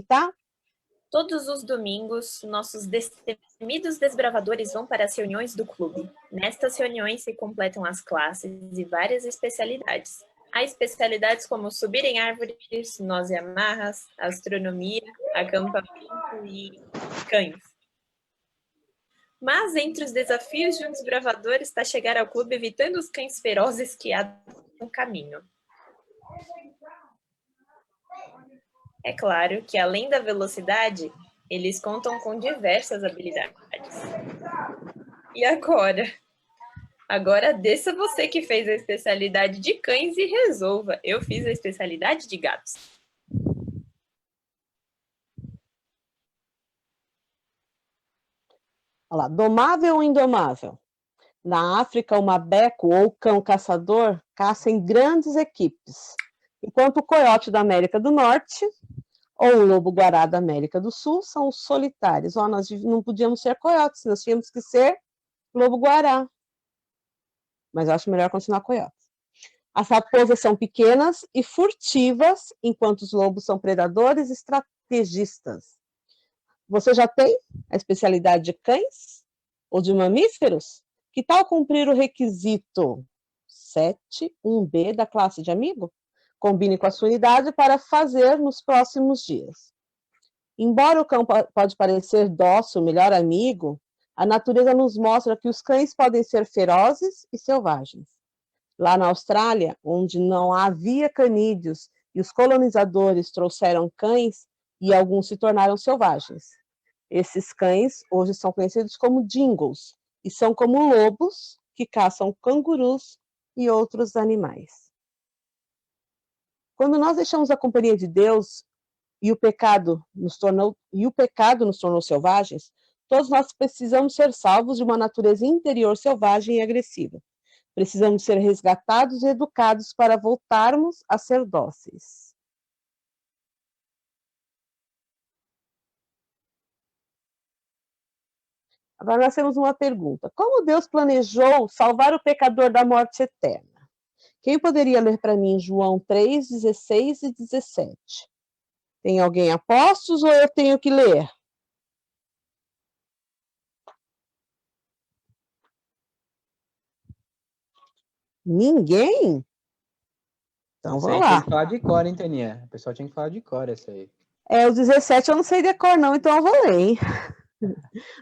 tá? Todos os domingos, nossos destemidos desbravadores vão para as reuniões do clube. Nestas reuniões se completam as classes e várias especialidades. Há especialidades como subir em árvores, nós e amarras, astronomia, acampamento e cães. Mas entre os desafios de um desbravador está chegar ao clube evitando os cães ferozes que há no caminho. É claro que, além da velocidade, eles contam com diversas habilidades. E agora? Agora desça você que fez a especialidade de cães e resolva. Eu fiz a especialidade de gatos. Olha lá, domável ou indomável? Na África, o mabeco ou cão caçador caça em grandes equipes, enquanto o coiote da América do Norte ou o lobo-guará da América do Sul são os solitários. Nós não podíamos ser coiotes, nós tínhamos que ser lobo-guará. Mas eu acho melhor continuar coiote. As raposas são pequenas e furtivas, enquanto os lobos são predadores e estrategistas. Você já tem a especialidade de cães ou de mamíferos? Que tal cumprir o requisito 7.1b da classe de amigo? Combine com a sua unidade para fazer nos próximos dias. Embora o cão pode parecer dócil, melhor amigo, a natureza nos mostra que os cães podem ser ferozes e selvagens. Lá na Austrália, onde não havia canídeos e os colonizadores trouxeram cães e alguns se tornaram selvagens. Esses cães hoje são conhecidos como dingos e são como lobos que caçam cangurus e outros animais. Quando nós deixamos a companhia de Deus e o pecado nos tornou selvagens, todos nós precisamos ser salvos de uma natureza interior selvagem e agressiva. Precisamos ser resgatados e educados para voltarmos a ser dóceis. Agora nós temos uma pergunta. Como Deus planejou salvar o pecador da morte eterna? Quem poderia ler para mim João 3, 16 e 17? Tem alguém a postos ou eu tenho que ler? Ninguém? Então vamos lá. Tem que falar de cor, hein, Teninha? O pessoal tinha que falar de cor essa aí. O 17 eu não sei de cor não, então eu vou ler, hein?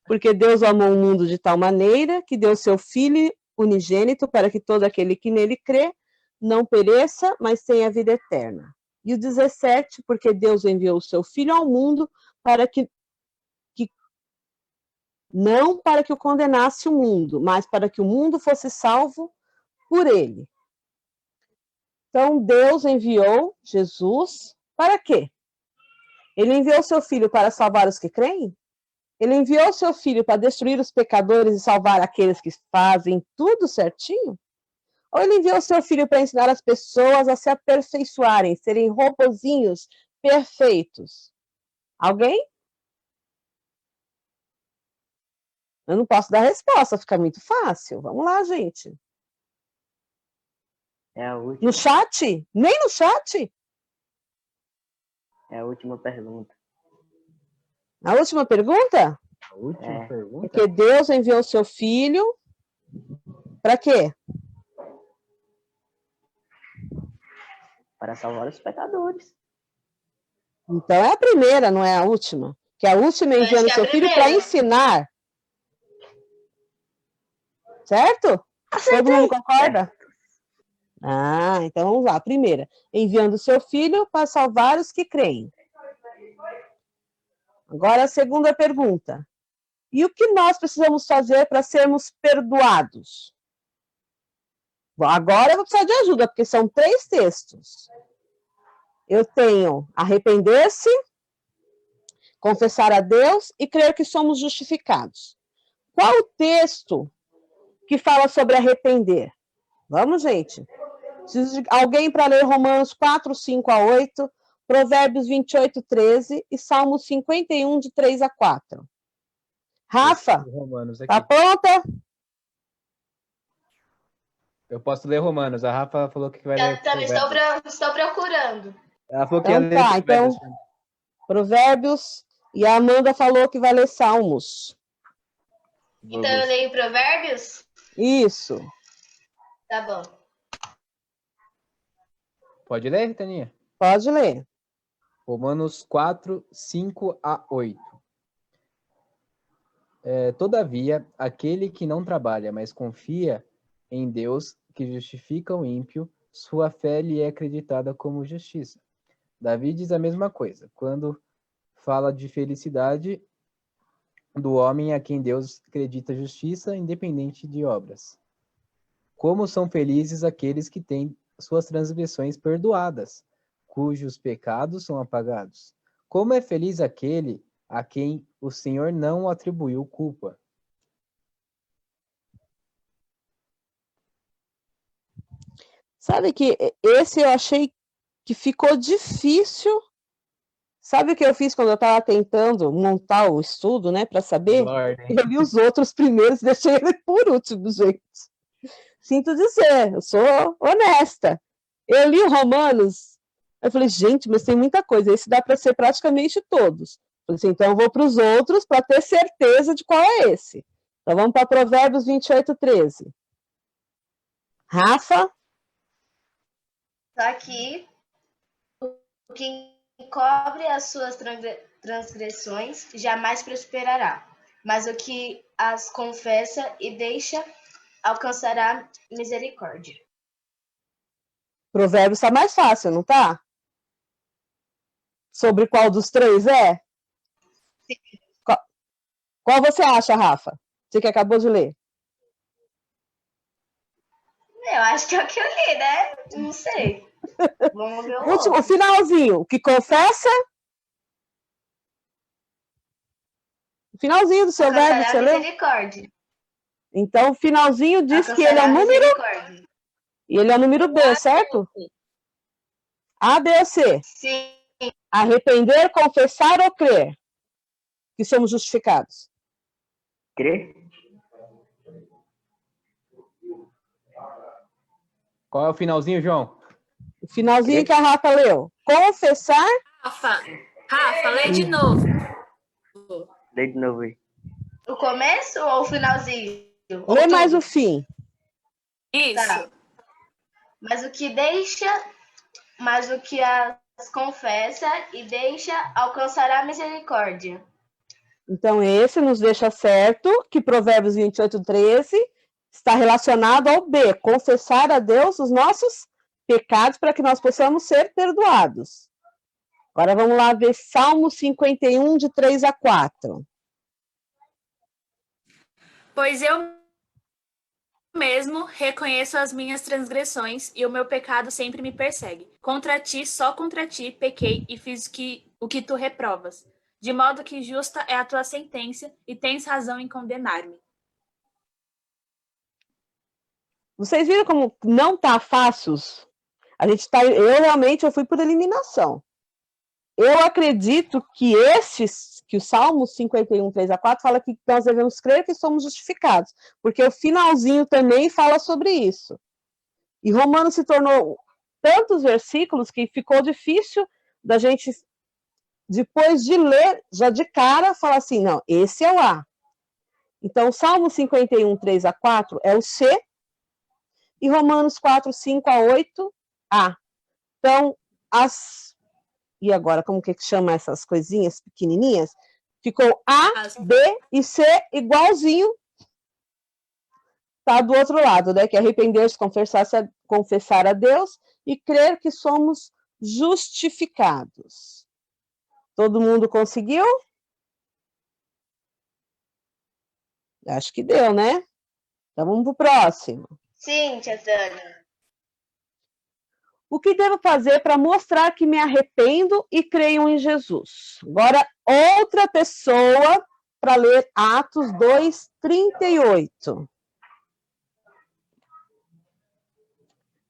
Porque Deus amou o mundo de tal maneira que deu seu Filho unigênito para que todo aquele que nele crê não pereça, mas tenha vida eterna. E o 17, porque Deus enviou o seu Filho ao mundo para que não para que o condenasse o mundo, mas para que o mundo fosse salvo por ele. Então, Deus enviou Jesus para quê? Ele enviou seu Filho para salvar os que creem? Ele enviou seu Filho para destruir os pecadores e salvar aqueles que fazem tudo certinho? Ou ele enviou seu Filho para ensinar as pessoas a se aperfeiçoarem, serem robozinhos perfeitos? Alguém? Eu não posso dar resposta, fica muito fácil. Vamos lá, gente. É a última. No chat? Nem no chat? É a última pergunta. A última pergunta? A última pergunta? Porque Deus enviou seu Filho para quê? Para salvar os pecadores. Então é a primeira, não é a última. Que a última é enviando seu Filho para ensinar. Certo? Acertei. Todo mundo concorda? Então vamos lá. Primeira, enviando seu Filho para salvar os que creem. Agora a segunda pergunta. E o que nós precisamos fazer para sermos perdoados? Bom, agora eu vou precisar de ajuda, porque são 3 textos. Eu tenho arrepender-se, confessar a Deus e crer que somos justificados. Qual o texto que fala sobre arrepender? Vamos, gente. Preciso de alguém para ler Romanos 4, 5 a 8, Provérbios 28, 13 e Salmos 51, de 3 a 4. Rafa, tá pronta? Eu posso ler Romanos. A Rafa falou que vai ler. Também estou procurando. Ela falou que ia ler então, Provérbios, e a Amanda falou que vai ler Salmos. Então eu leio Provérbios? Isso. Tá bom. Pode ler, Ritaninha? Pode ler. Romanos 4, 5 a 8. Todavia, aquele que não trabalha, mas confia em Deus, que justifica o ímpio, sua fé lhe é acreditada como justiça. Davi diz a mesma coisa, quando fala de felicidade do homem a quem Deus acredita justiça, independente de obras. Como são felizes aqueles que têm suas transgressões perdoadas, cujos pecados são apagados. Como é feliz aquele a quem o Senhor não atribuiu culpa. Sabe que esse eu achei que ficou difícil. Sabe o que eu fiz quando eu estava tentando montar o estudo, né, para saber? Eu li os outros primeiros e deixei ele por último, gente. Sinto dizer, eu sou honesta. Eu li o Romanos, eu falei, gente, mas tem muita coisa, esse dá para ser praticamente todos. Eu falei assim, então eu vou para os outros para ter certeza de qual é esse. Então vamos para Provérbios 28, 13. Rafa? Tá aqui. Quem cobre as suas transgressões jamais prosperará, mas o que as confessa e deixa alcançará misericórdia. Provérbios está mais fácil, não tá? Sobre qual dos três é? Sim. Qual você acha, Rafa? Você que acabou de ler. Eu acho que é o que eu li, né? Não sei. Vamos ver o finalzinho, o que confessa? O finalzinho do seu verbo, você leu? Misericórdia. Então, o finalzinho diz que ele é o número... E ele é o número B, certo? A, B ou C? Sim. Arrepender, confessar ou crer? Que somos justificados. Crer? Qual é o finalzinho, João? O finalzinho que a Rafa leu. Confessar... Rafa, lê de novo. Lê de novo aí. O começo ou o finalzinho? Lê mais o fim. Isso. Tá. Mas o que deixa, mas o que as confessa e deixa alcançará misericórdia. Então, esse nos deixa certo que Provérbios 28, 13 está relacionado ao B, confessar a Deus os nossos pecados para que nós possamos ser perdoados. Agora vamos lá ver Salmo 51, de 3 a 4. Pois eu mesmo reconheço as minhas transgressões e o meu pecado sempre me persegue. Contra ti, só contra ti, pequei e fiz o que tu reprovas. De modo que justa é a tua sentença e tens razão em condenar-me. Vocês viram como não está fácil? Eu fui por eliminação. Eu acredito que o Salmo 51, 3 a 4 fala que nós devemos crer que somos justificados, porque o finalzinho também fala sobre isso. E Romanos se tornou tantos versículos que ficou difícil da gente, depois de ler, já de cara, falar assim, não, esse é o A. Então, Salmo 51, 3 a 4 é o C, e Romanos 4, 5 a 8, A. Então, e agora, como que chama essas coisinhas pequenininhas? Ficou A, B e C igualzinho. Está do outro lado, né? Que é arrepender-se, confessar a Deus e crer que somos justificados. Todo mundo conseguiu? Acho que deu, né? Então vamos para o próximo. Sim, tia Tânia. O que devo fazer para mostrar que me arrependo e creio em Jesus? Agora, outra pessoa para ler Atos 2, 38.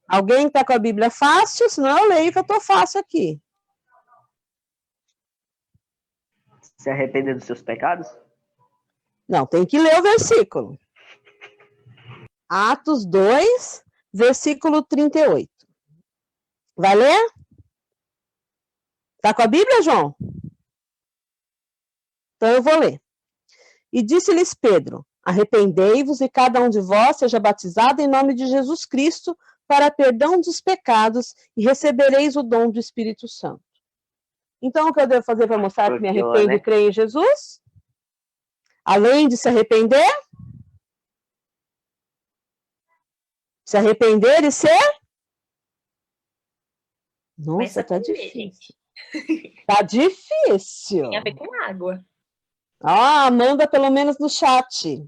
Alguém está com a Bíblia fácil? Senão eu leio que eu estou fácil aqui. Se arrepender dos seus pecados? Não, tem que ler o versículo. Atos 2, versículo 38. Vai ler? Tá com a Bíblia, João? Então eu vou ler. E disse-lhes Pedro: arrependei-vos e cada um de vós seja batizado em nome de Jesus Cristo para perdão dos pecados e recebereis o dom do Espírito Santo. Então, o que eu devo fazer para mostrar que me arrependo e creio em Jesus? Além de se arrepender? Se arrepender e ser? Nossa, tá difícil. Tá difícil. Tem a ver com água. Ah, manda pelo menos no chat.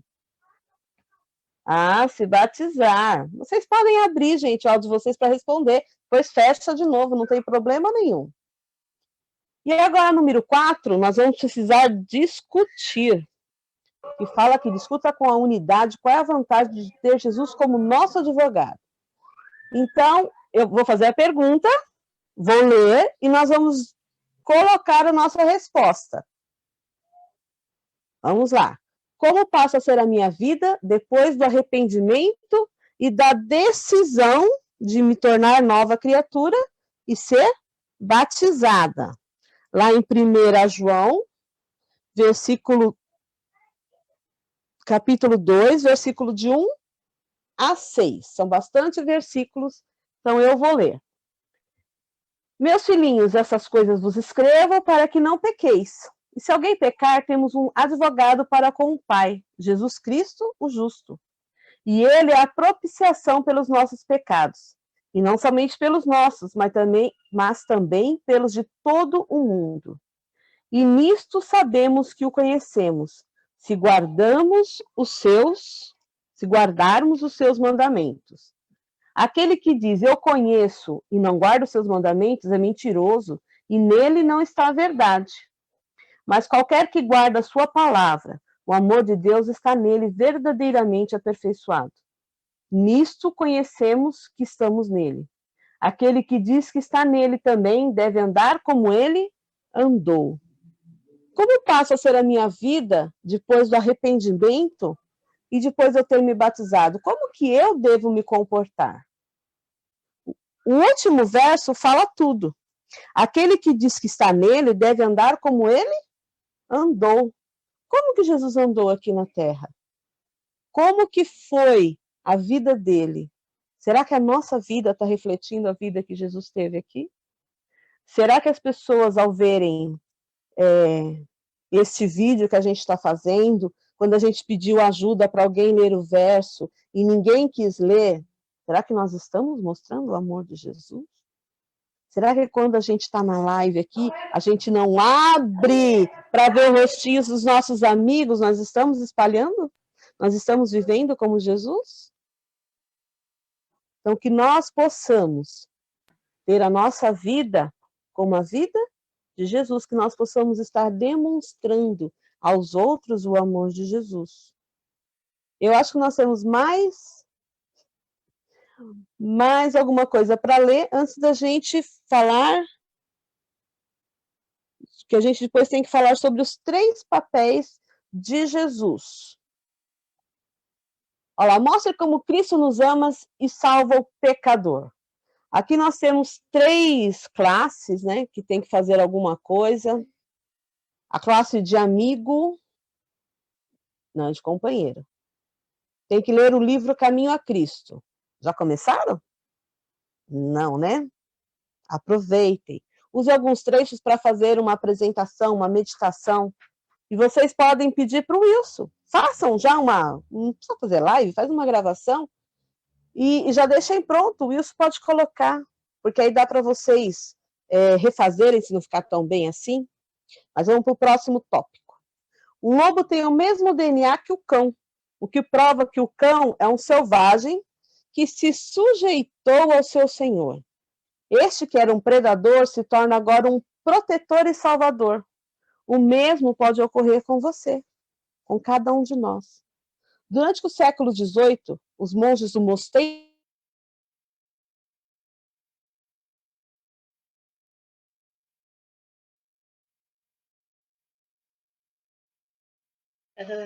Ah, se batizar. Vocês podem abrir, gente, o áudio de vocês para responder. Depois fecha de novo, não tem problema nenhum. E agora, número 4, nós vamos precisar discutir. E fala que discuta com a unidade qual é a vantagem de ter Jesus como nosso advogado. Então, eu vou fazer a pergunta, vou ler e nós vamos colocar a nossa resposta. Vamos lá. Como passa a ser a minha vida depois do arrependimento e da decisão de me tornar nova criatura e ser batizada? Lá em 1 João, capítulo 2, versículo de 1 a 6. São bastante versículos, então eu vou ler. Meus filhinhos, essas coisas vos escrevo para que não pequeis. E se alguém pecar, temos um advogado para com o Pai, Jesus Cristo, o justo. E ele é a propiciação pelos nossos pecados. E não somente pelos nossos, mas também pelos de todo o mundo. E nisto sabemos que o conhecemos, se guardarmos os seus mandamentos. Aquele que diz, eu conheço, e não guarda os seus mandamentos, é mentiroso, e nele não está a verdade. Mas qualquer que guarda a sua palavra, o amor de Deus está nele verdadeiramente aperfeiçoado. Nisto conhecemos que estamos nele. Aquele que diz que está nele também deve andar como ele andou. Como passa a ser a minha vida depois do arrependimento e depois de eu ter me batizado? Como que eu devo me comportar? O último verso fala tudo. Aquele que diz que está nele deve andar como ele andou. Como que Jesus andou aqui na Terra? Como que foi a vida dele? Será que a nossa vida está refletindo a vida que Jesus teve aqui? Será que as pessoas, ao verem este vídeo que a gente está fazendo, quando a gente pediu ajuda para alguém ler o verso e ninguém quis ler, será que nós estamos mostrando o amor de Jesus? Será que quando a gente está na live aqui, a gente não abre para ver os rostinhos dos nossos amigos? Nós estamos espalhando? Nós estamos vivendo como Jesus? Então, que nós possamos ter a nossa vida como a vida de Jesus, que nós possamos estar demonstrando aos outros o amor de Jesus. Eu acho que nós temos mais alguma coisa para ler antes da gente falar, que a gente depois tem que falar sobre os 3 papéis de Jesus. Olha lá, mostre como Cristo nos ama e salva o pecador. Aqui nós temos 3 classes, né, que tem que fazer alguma coisa. A classe de amigo, não, de companheiro. Tem que ler o livro Caminho a Cristo. Já começaram? Não, né? Aproveitem. Use alguns trechos para fazer uma apresentação, uma meditação. E vocês podem pedir para o Wilson. Façam já não precisa fazer live, faz uma gravação. E já deixem pronto, o Wilson pode colocar, porque aí dá para vocês refazerem, se não ficar tão bem assim. Mas vamos para o próximo tópico. O lobo tem o mesmo DNA que o cão, o que prova que o cão é um selvagem que se sujeitou ao seu senhor. Este que era um predador se torna agora um protetor e salvador. O mesmo pode ocorrer com você, com cada um de nós. Durante o século XVIII, os monges do mosteiro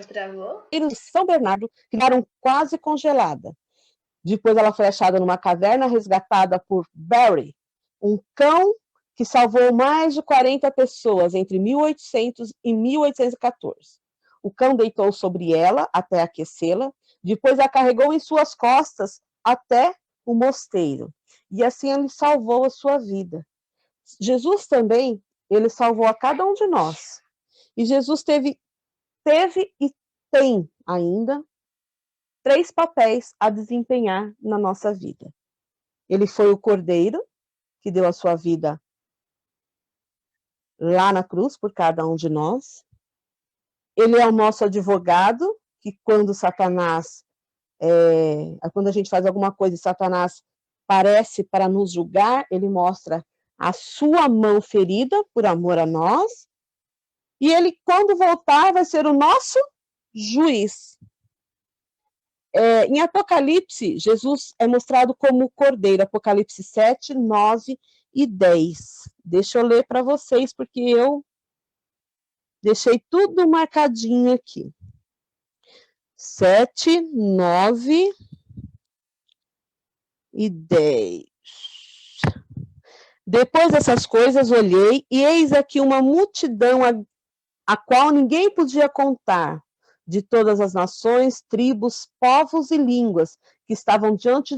Travou? de São Bernardo ficaram quase congelada. Depois ela foi achada numa caverna resgatada por Barry, um cão que salvou mais de 40 pessoas entre 1800 e 1814. O cão deitou sobre ela até aquecê-la, depois a carregou em suas costas até o mosteiro, e assim ele salvou a sua vida. Jesus também, ele salvou a cada um de nós. E Jesus teve e tem ainda 3 papéis a desempenhar na nossa vida. Ele foi o cordeiro, que deu a sua vida lá na cruz por cada um de nós. Ele é o nosso advogado, que quando Satanás, quando a gente faz alguma coisa e Satanás parece para nos julgar, ele mostra a sua mão ferida por amor a nós. E ele, quando voltar, vai ser o nosso juiz. Em Apocalipse, Jesus é mostrado como cordeiro, Apocalipse 7, 9 e 10. Deixa eu ler para vocês, porque eu deixei tudo marcadinho aqui. 7, 9 e 10. Depois dessas coisas, olhei, e eis aqui uma multidão a qual ninguém podia contar, de todas as nações, tribos, povos e línguas, que estavam diante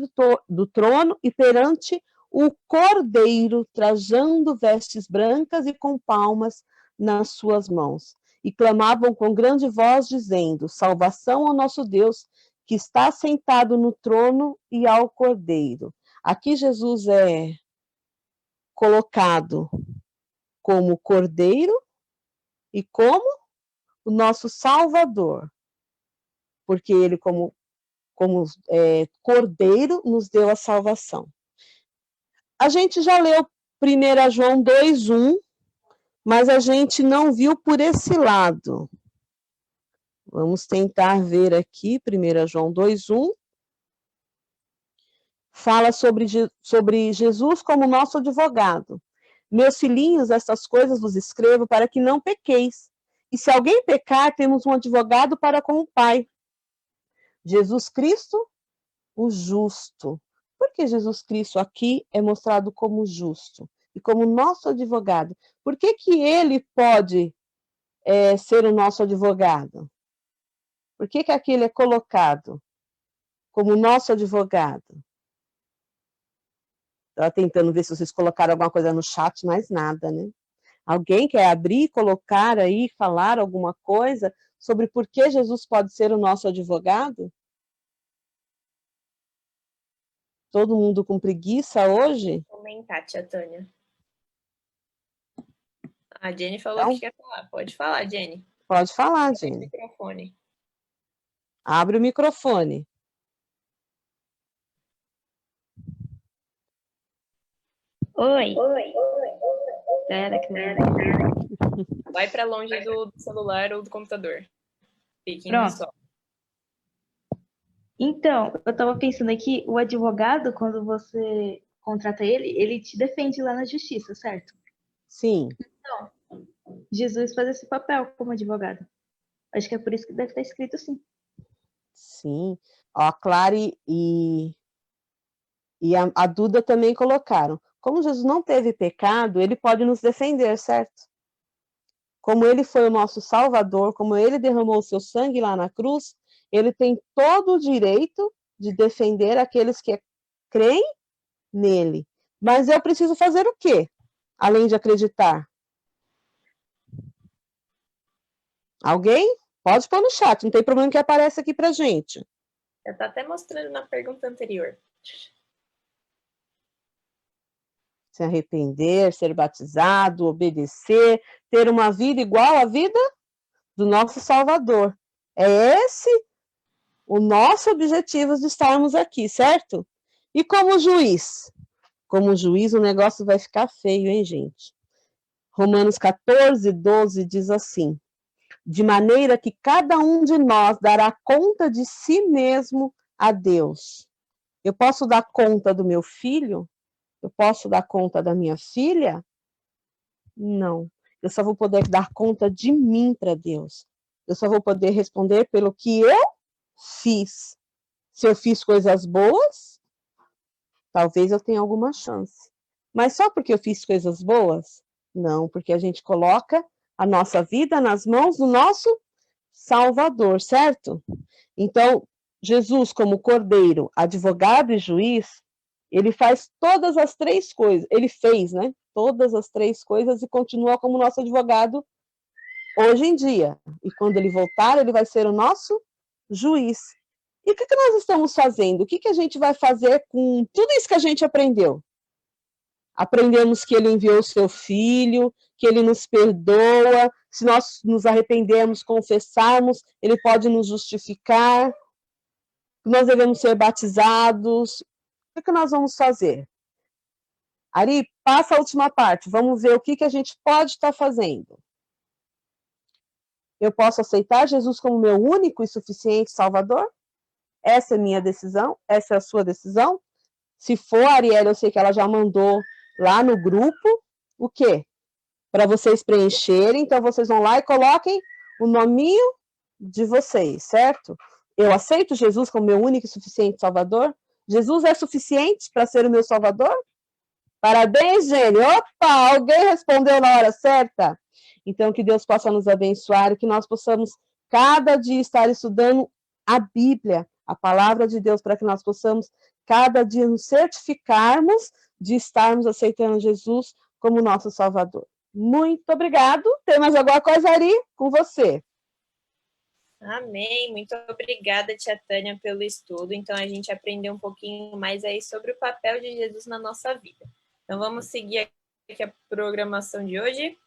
do trono e perante o Cordeiro, trajando vestes brancas e com palmas nas suas mãos. E clamavam com grande voz, dizendo: salvação ao nosso Deus, que está sentado no trono, e ao Cordeiro. Aqui Jesus é colocado como Cordeiro e como o nosso Salvador, porque ele, como Cordeiro, nos deu a salvação. A gente já leu 1 João 2:1, mas a gente não viu por esse lado. Vamos tentar ver aqui, 1 João 2:1. Fala sobre Jesus como nosso advogado. Meus filhinhos, estas coisas vos escrevo para que não pequeis. E se alguém pecar, temos um advogado para com o Pai, Jesus Cristo, o justo. Por que Jesus Cristo aqui é mostrado como justo e como nosso advogado? Por que ele pode ser o nosso advogado? Por que aqui ele é colocado como nosso advogado? Estava tentando ver se vocês colocaram alguma coisa no chat, mas nada, né? Alguém quer abrir, colocar aí, falar alguma coisa sobre por que Jesus pode ser o nosso advogado? Todo mundo com preguiça hoje? Vou comentar, tia Tânia. A Jenny falou Então, que quer falar. Pode falar, Jenny. Pode falar, Abre o Jenny. microfone. Abre o microfone. Oi. Pera, que Vai para longe do celular ou do computador. Fiquem no Pronto. sol. Então, eu tava pensando aqui, o advogado, quando você contrata ele te defende lá na justiça, certo? Sim. Jesus faz esse papel como advogado. Acho que é por isso que deve estar escrito assim. Sim. Ó, a Clary e a Duda também colocaram. Como Jesus não teve pecado, ele pode nos defender, certo? Como ele foi o nosso Salvador, como ele derramou o seu sangue lá na cruz, ele tem todo o direito de defender aqueles que creem nele. Mas eu preciso fazer o quê? Além de acreditar? Alguém? Pode pôr no chat, não tem problema que aparece aqui pra gente. Já está até mostrando na pergunta anterior. Se arrepender, ser batizado, obedecer, ter uma vida igual à vida do nosso Salvador. É esse o nosso objetivo de estarmos aqui, certo? E como juiz? Como juiz o negócio vai ficar feio, hein, gente? Romanos 14, 12 diz assim: de maneira que cada um de nós dará conta de si mesmo a Deus. Eu posso dar conta do meu filho? Eu posso dar conta da minha filha? Não. Eu só vou poder dar conta de mim para Deus. Eu só vou poder responder pelo que eu fiz. Se eu fiz coisas boas, talvez eu tenha alguma chance. Mas só porque eu fiz coisas boas? Não, porque a gente coloca a nossa vida nas mãos do nosso Salvador, certo? Então, Jesus, como Cordeiro, advogado e juiz, ele faz todas as três coisas. Ele fez, né? Todas as três coisas e continua como nosso advogado hoje em dia. E quando ele voltar, ele vai ser o nosso juiz. E o que nós estamos fazendo? O que a gente vai fazer com tudo isso que a gente aprendeu? Aprendemos que ele enviou o seu filho, que ele nos perdoa, se nós nos arrependermos, confessarmos, ele pode nos justificar, nós devemos ser batizados. O que nós vamos fazer? Ari, passa a última parte, vamos ver o que a gente pode estar fazendo. Eu posso aceitar Jesus como meu único e suficiente Salvador? Essa é a minha decisão? Essa é a sua decisão? Se for, a Ariela, eu sei que ela já mandou lá no grupo, o quê? Para vocês preencherem, então vocês vão lá e coloquem o nominho de vocês, certo? Eu aceito Jesus como meu único e suficiente Salvador? Jesus é suficiente para ser o meu Salvador? Parabéns, Jenny! Opa, alguém respondeu na hora certa? Então, que Deus possa nos abençoar e que nós possamos cada dia estar estudando a Bíblia, a palavra de Deus, para que nós possamos cada dia nos certificarmos de estarmos aceitando Jesus como nosso Salvador. Muito obrigado. Tem mais alguma coisa, Ari? Com você. Amém. Muito obrigada, tia Tânia, pelo estudo. Então, a gente aprendeu um pouquinho mais aí sobre o papel de Jesus na nossa vida. Então, vamos seguir aqui a programação de hoje.